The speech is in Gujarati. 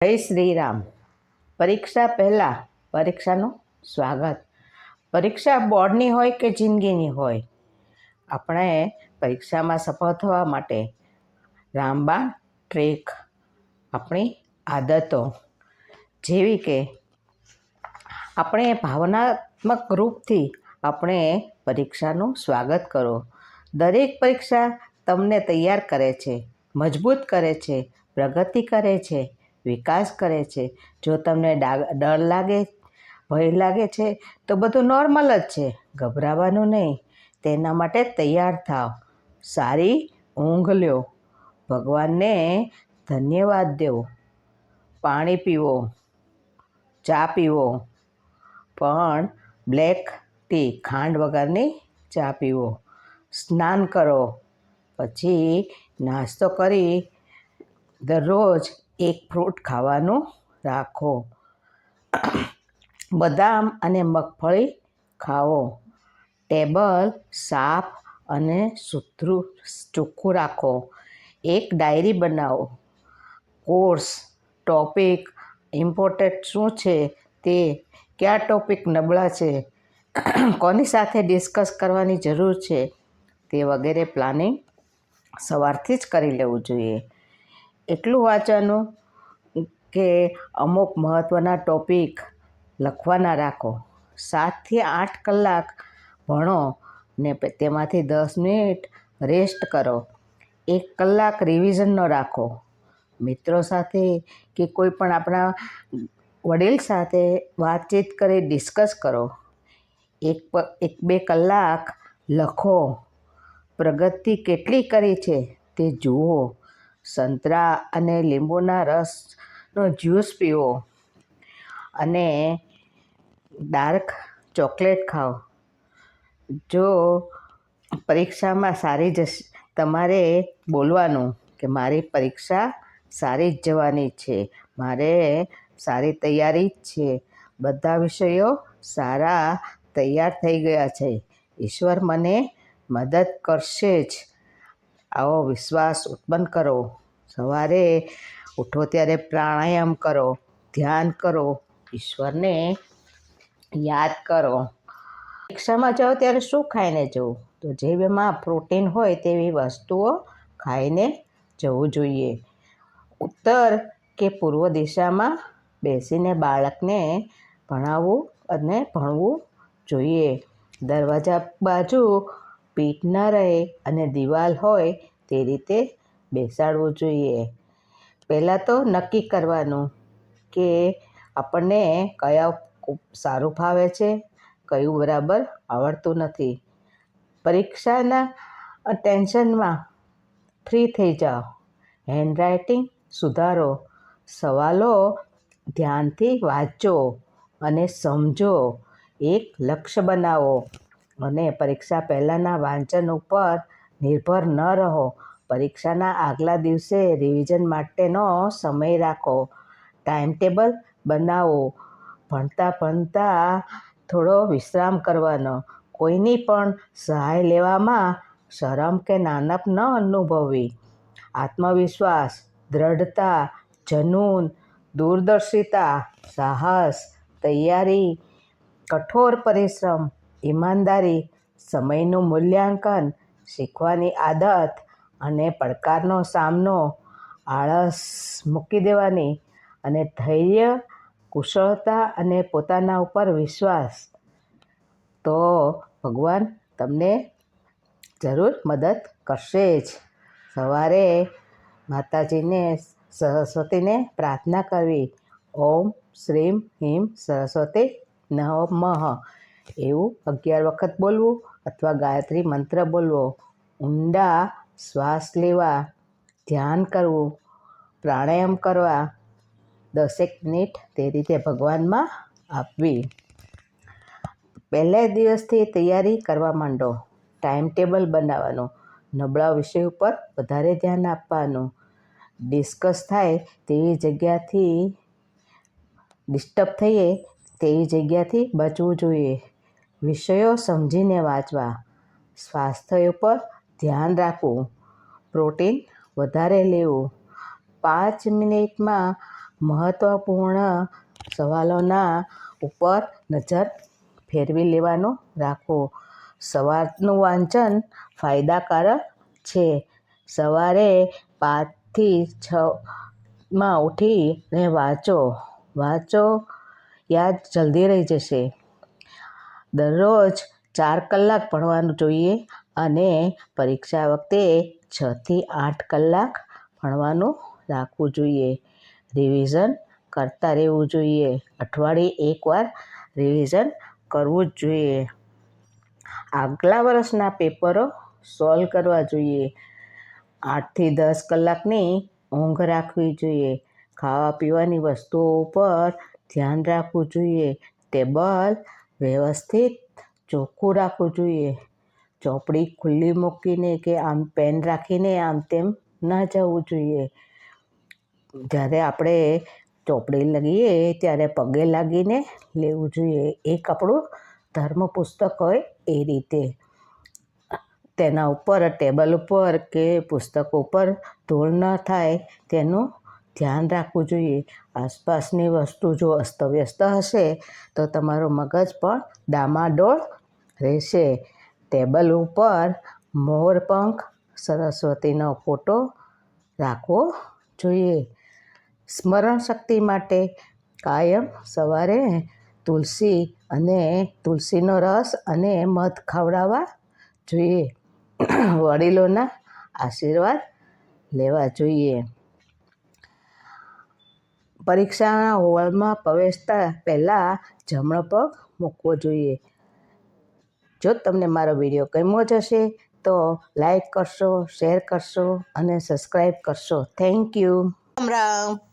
જય શ્રી રામ. પરીક્ષા પહેલાં પરીક્ષાનું સ્વાગત. પરીક્ષા બોર્ડની હોય કે જિંદગીની હોય, આપણે પરીક્ષામાં સફળ થવા માટે રામબાણ ટ્રીક, આપણી આદતો, જેવી કે આપણે ભાવનાત્મક રૂપથી આપણે પરીક્ષાનું સ્વાગત કરો. દરેક પરીક્ષા તમને તૈયાર કરે છે, મજબૂત કરે છે, પ્રગતિ કરે છે, વિકાસ કરે છે. જો તમને ડર લાગે, ભય લાગે છે તો બધું નોર્મલ જ છે, ગભરાવાનું નહીં. તેના માટે તૈયાર થાવ. સારી ઊંઘ લ્યો, ભગવાનને ધન્યવાદ દેવો, પાણી પીવો, ચા પીવો, પણ બ્લેક ટી, ખાંડ વગરની ચા પીવો, સ્નાન કરો, પછી નાસ્તો કરી દરરોજ એક ફ્રૂટ ખાવાનું રાખો. બદામ અને મગફળી ખાઓ. ટેબલ સાફ અને સુથરું ચોખ્ખું રાખો. એક ડાયરી બનાવો. કોર્સ, ટોપિક ઇમ્પોર્ટન્ટ શું છે તે, કયા ટોપિક નબળા છે, કોની સાથે ડિસ્કસ કરવાની જરૂર છે, તે વગેરે પ્લાનિંગ સવારથી જ કરી લેવું જોઈએ. એટલું વાંચવાનું કે અમુક મહત્ત્વના ટોપિક લખવાના રાખો. 7થી 8 કલાક ભણો ને તેમાંથી 10 મિનિટ રેસ્ટ કરો. 1 કલાક રિવિઝનનો રાખો. મિત્રો સાથે કે કોઈ પણ આપણા વડીલ સાથે વાતચીત કરી ડિસ્કસ કરો. 1-2 કલાક લખો. પ્રગતિ કેટલી કરી છે તે જુઓ. સંતરા અને લીંબુના રસનો જ્યુસ પીવો અને ડાર્ક ચોકલેટ ખાઓ. જો પરીક્ષામાં સારી જશે, તમારે બોલવાનું કે મારી પરીક્ષા સારી જ જવાની છે, મારે સારી તૈયારી જ છે, બધા વિષયો સારા તૈયાર થઈ ગયા છે, ઈશ્વર મને મદદ કરશે જ, આવો વિશ્વાસ ઉત્પન્ન કરો. સવારે ઉઠો ત્યારે પ્રાણાયામ કરો, ધ્યાન કરો, ઈશ્વરને યાદ કરો. પરીક્ષામાં જાઓ ત્યારે શું ખાઈને જવું? તો જેમાં પ્રોટીન હોય તેવી વસ્તુઓ ખાઈને જવું જોઈએ. ઉત્તર કે પૂર્વ દિશામાં બેસીને બાળકને ભણાવવું અને ભણવું જોઈએ. દરવાજા બાજુ પીઠ ન રહે અને દિવાલ હોય તે રીતે બેસાડવું જોઈએ. પહેલાં તો નક્કી કરવાનું કે આપણને કયા સારું ફાવે છે, કયું બરાબર આવડતું નથી. પરીક્ષાના ટેન્શનમાં ફ્રી થઈ જાઓ. હેન્ડરાઇટિંગ સુધારો. સવાલો ધ્યાનથી વાંચો અને સમજો. એક લક્ષ્ય બનાવો અને પરીક્ષા પહેલાંના વાંચન ઉપર નિર્ભર ન રહો. પરીક્ષાના આગલા દિવસે રિવિઝન માટેનો સમય રાખો. ટાઈમટેબલ બનાવો. ભણતા થોડો વિશ્રામ કરવાનો. કોઈની પણ સહાય લેવામાં શરમ કે નાનપ ન અનુભવવી. આત્મવિશ્વાસ, દ્રઢતા, જનૂન, દૂરદર્શિતા, સાહસ, તૈયારી, કઠોર પરિશ્રમ, ઈમાનદારી, સમયનું મૂલ્યાંકન, શીખવાની આદત અને પડકારનો સામનો, આળસ મૂકી દેવાની અને ધૈર્ય, કુશળતા અને પોતાના ઉપર વિશ્વાસ, તો ભગવાન તમને જરૂર મદદ કરશે જ. સવારે માતાજીને, સરસ્વતીને પ્રાર્થના કરવી. ઓમ શ્રીમ હીમ સરસ્વતી નમઃ એવું 11 વખત બોલવું અથવા ગાયત્રી મંત્ર બોલવો. ઊંડા શ્વાસ લેવા, ધ્યાન કરવું, પ્રાણાયામ કરવા, 10 મિનિટ તે રીતે ભગવાનમાં આપવી. પહેલા દિવસથી તૈયારી કરવા માંડો. ટાઈમટેબલ બનાવવાનું. નબળા વિષય ઉપર વધારે ધ્યાન આપવાનું. ડિસ્કસ થાય તેવી જગ્યાથી, ડિસ્ટર્બ થઈએ તેવી જગ્યાથી બચવું જોઈએ. વિષયો સમજીને વાંચવા. સ્વાસ્થ્ય ઉપર ધ્યાન રાખવું. પ્રોટીન વધારે લેવું. 5 મિનિટમાં મહત્ત્વપૂર્ણ સવાલોના ઉપર નજર ફેરવી લેવાનું રાખો. સવારનું વાંચન ફાયદાકારક છે. સવારે 5 થી 6માં ઉઠીને વાંચો, યાદ જલ્દી રહી જશે. દરરોજ 4 કલાક ભણવાનું જોઈએ અને પરીક્ષા વખતે 6 થી 8 કલાક ભણવાનું રાખવું જોઈએ. રિવિઝન કરતા રહેવું જોઈએ. અઠવાડિયે 1 વાર રિવિઝન કરવું જ જોઈએ. આગલા વર્ષના પેપરો સોલ્વ કરવા જોઈએ. 8 થી 10 કલાકની ઊંઘ રાખવી જોઈએ. ખાવા પીવાની વસ્તુઓ ઉપર ધ્યાન રાખવું જોઈએ. ટેબલ વ્યવસ્થિત ચોખ્ખું રાખવું જોઈએ. ચોપડી ખુલ્લી મૂકીને કે આમ પેન રાખીને આમ તેમ ન જવું જોઈએ. જ્યારે આપણે ચોપડી લઈએ ત્યારે પગે લાગીને લેવું જોઈએ. એક આપણું ધર્મ પુસ્તક હોય એ રીતે. તેના ઉપર ટેબલ ઉપર કે પુસ્તકો ઉપર ધૂળ ન થાય તેનું ધ્યાન રાખવું જોઈએ. આસપાસની વસ્તુ જો અસ્તવ્યસ્ત હશે તો તમારું મગજ પણ ડામાડોળ રહેશે. ટેબલ ઉપર મોરપંખ, સરસ્વતીનો ફોટો રાખવો જોઈએ. સ્મરણ શક્તિ માટે કાયમ સવારે તુલસીનો રસ અને મધ ખવડાવવા જોઈએ. વડીલોના આશીર્વાદ લેવા જોઈએ. પરીક્ષાના હોલમાં પ્રવેશતા પહેલાં જમણો પગ મૂકવો જોઈએ. જો તમને મારો વિડીયો ગમ્યો જ હશે તો લાઈક કરશો, શેર કરશો અને સબસ્ક્રાઈબ કરશો. Thank you. રામ રામ.